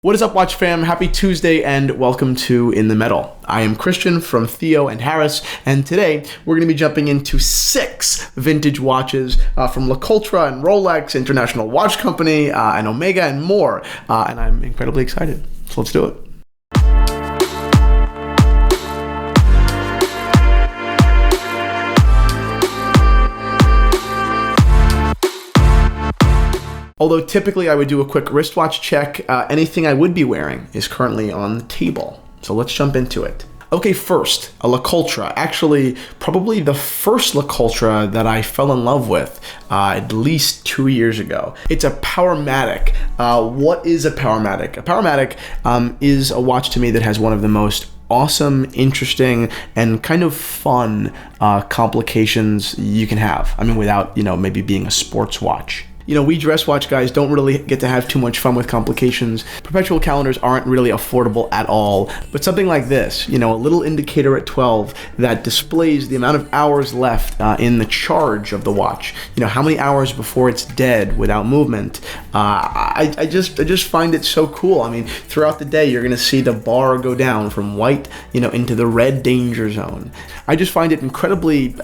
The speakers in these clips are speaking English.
What is up, Watch fam? Happy Tuesday and welcome to In the Metal. I am Christian from Theo and Harris, and today we're going to be jumping into 6 vintage watches from LeCoultre and Rolex, International Watch Company, and Omega and more, and I'm incredibly excited. So let's do it. Although typically I would do a quick wristwatch check, anything I would be wearing is currently on the table. So let's jump into it. Okay, first, a LeCoultre. Actually, probably the first LeCoultre that I fell in love with at least 2 years ago. It's a Powermatic. What is a Powermatic? A Powermatic is a watch to me that has one of the most awesome, interesting, and kind of fun complications you can have. I mean, without, maybe being a sports watch. We dress watch guys don't really get to have too much fun with complications. Perpetual calendars aren't really affordable at all. But something like this, a little indicator at 12 that displays the amount of hours left in the charge of the watch. How many hours before it's dead without movement. I just find it so cool. I mean, throughout the day, you're going to see the bar go down from white, into the red danger zone. I just find it incredibly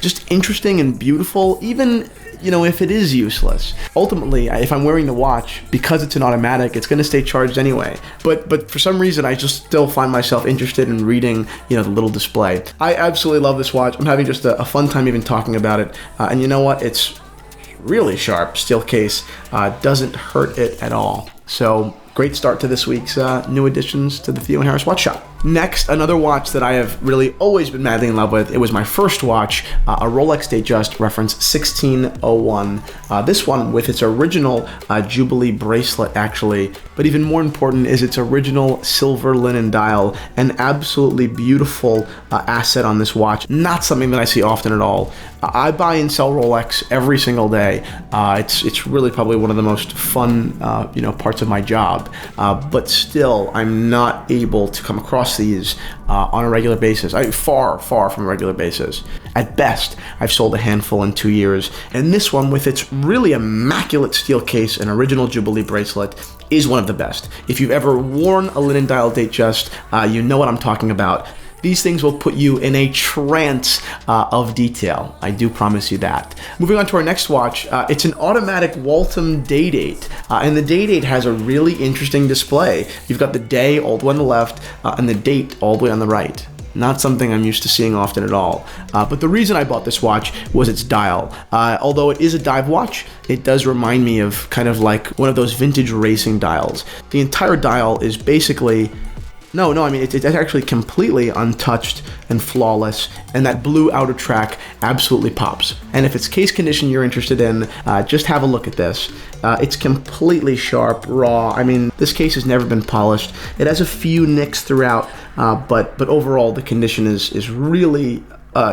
just interesting and beautiful, even if it is useless. Ultimately, if I'm wearing the watch, because it's an automatic, it's going to stay charged anyway. But for some reason, I just still find myself interested in reading, the little display. I absolutely love this watch. I'm having just a fun time even talking about it. And you know what? It's really sharp. Steel case doesn't hurt it at all. So great start to this week's new additions to the Theo and Harris Watch Shop. Next, another watch that I have really always been madly in love with. It was my first watch, a Rolex Datejust reference 1601. This one with its original Jubilee bracelet, actually. But even more important is its original silver linen dial. An absolutely beautiful asset on this watch. Not something that I see often at all. I buy and sell Rolex every single day. It's really probably one of the most fun parts of my job. But still, I'm not able to come across these on a regular basis. Far from a regular basis. At best, I've sold a handful in 2 years, and this one with its really immaculate steel case and original Jubilee bracelet is one of the best. If you've ever worn a linen dial Datejust, you know what I'm talking about. These things will put you in a trance of detail. I do promise you that. Moving on to our next watch, it's an automatic Waltham day date. And the day date has a really interesting display. You've got the day all the way on the left and the date all the way on the right. Not something I'm used to seeing often at all. But the reason I bought this watch was its dial. Although it is a dive watch, it does remind me of kind of like one of those vintage racing dials. The entire dial is basically it's actually completely untouched and flawless, and that blue outer track absolutely pops. And if it's case condition you're interested in, just have a look at this. It's completely sharp, raw. I mean, this case has never been polished. It has a few nicks throughout, but overall the condition is really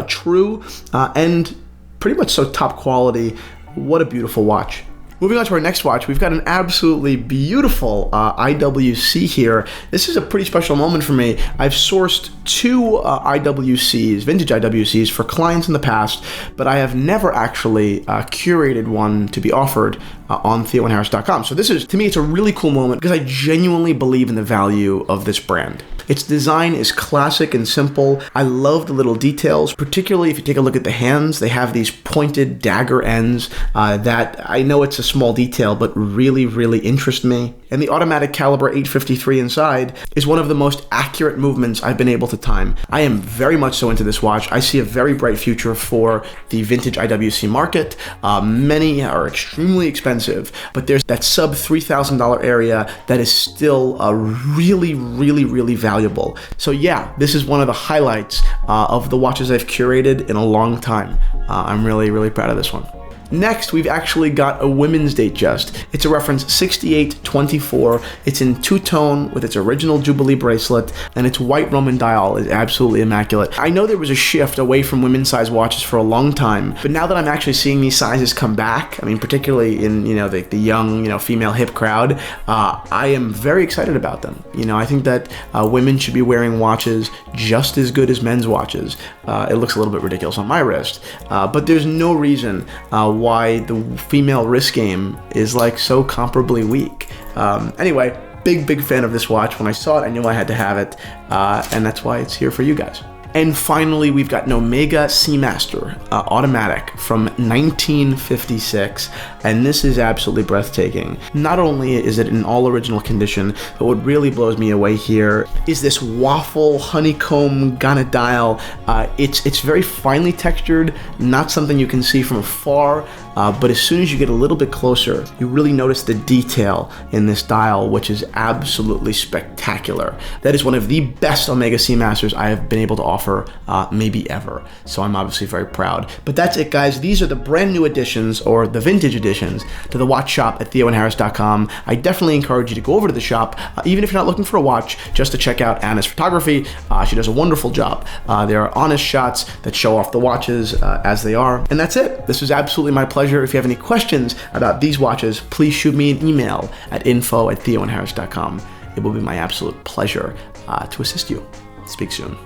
true and pretty much so top quality. What a beautiful watch. Moving on to our next watch, we've got an absolutely beautiful IWC here. This is a pretty special moment for me. I've sourced 2 IWCs, vintage IWCs, for clients in the past, but I have never actually curated one to be offered on theoandharris.com. So this is, to me, it's a really cool moment because I genuinely believe in the value of this brand. Its design is classic and simple. I love the little details, particularly if you take a look at the hands. They have these pointed dagger ends that I know it's a small detail, but really, really interest me. And the automatic caliber 853 inside is one of the most accurate movements I've been able to time. I am very much so into this watch. I see a very bright future for the vintage IWC market. Many are extremely expensive, but there's that sub $3,000 area that is still really, really, really valuable. So yeah, this is one of the highlights of the watches I've curated in a long time. I'm really, really proud of this one. Next, we've actually got a women's Datejust. It's a reference 6824. It's in two-tone with its original Jubilee bracelet, and its white Roman dial is absolutely immaculate. I know there was a shift away from women's size watches for a long time, but now that I'm actually seeing these sizes come back, I mean, particularly in the young female hip crowd, I am very excited about them. I think that women should be wearing watches just as good as men's watches. It looks a little bit ridiculous on my wrist, but there's no reason why the female wrist game is like so comparably weak. Anyway, big fan of this watch. When I saw it, I knew I had to have it, and that's why it's here for you guys. And finally, we've got an Omega Seamaster automatic from 1956, and this is absolutely breathtaking. Not only is it in all original condition, but what really blows me away here is this waffle honeycomb Ghana dial. It's very finely textured, not something you can see from afar, but as soon as you get a little bit closer, you really notice the detail in this dial, which is absolutely spectacular. That is one of the best Omega Seamasters I have been able to offer maybe ever. So I'm obviously very proud. But that's it, guys. These are the brand new additions, or the vintage additions, to the watch shop at theoandharris.com. I definitely encourage you to go over to the shop, even if you're not looking for a watch, just to check out Anna's photography. She does a wonderful job. There are honest shots that show off the watches as they are. And that's it. This was absolutely my pleasure. If you have any questions about these watches, please shoot me an email at info@theoandharris.com. It will be my absolute pleasure to assist you. Speak soon.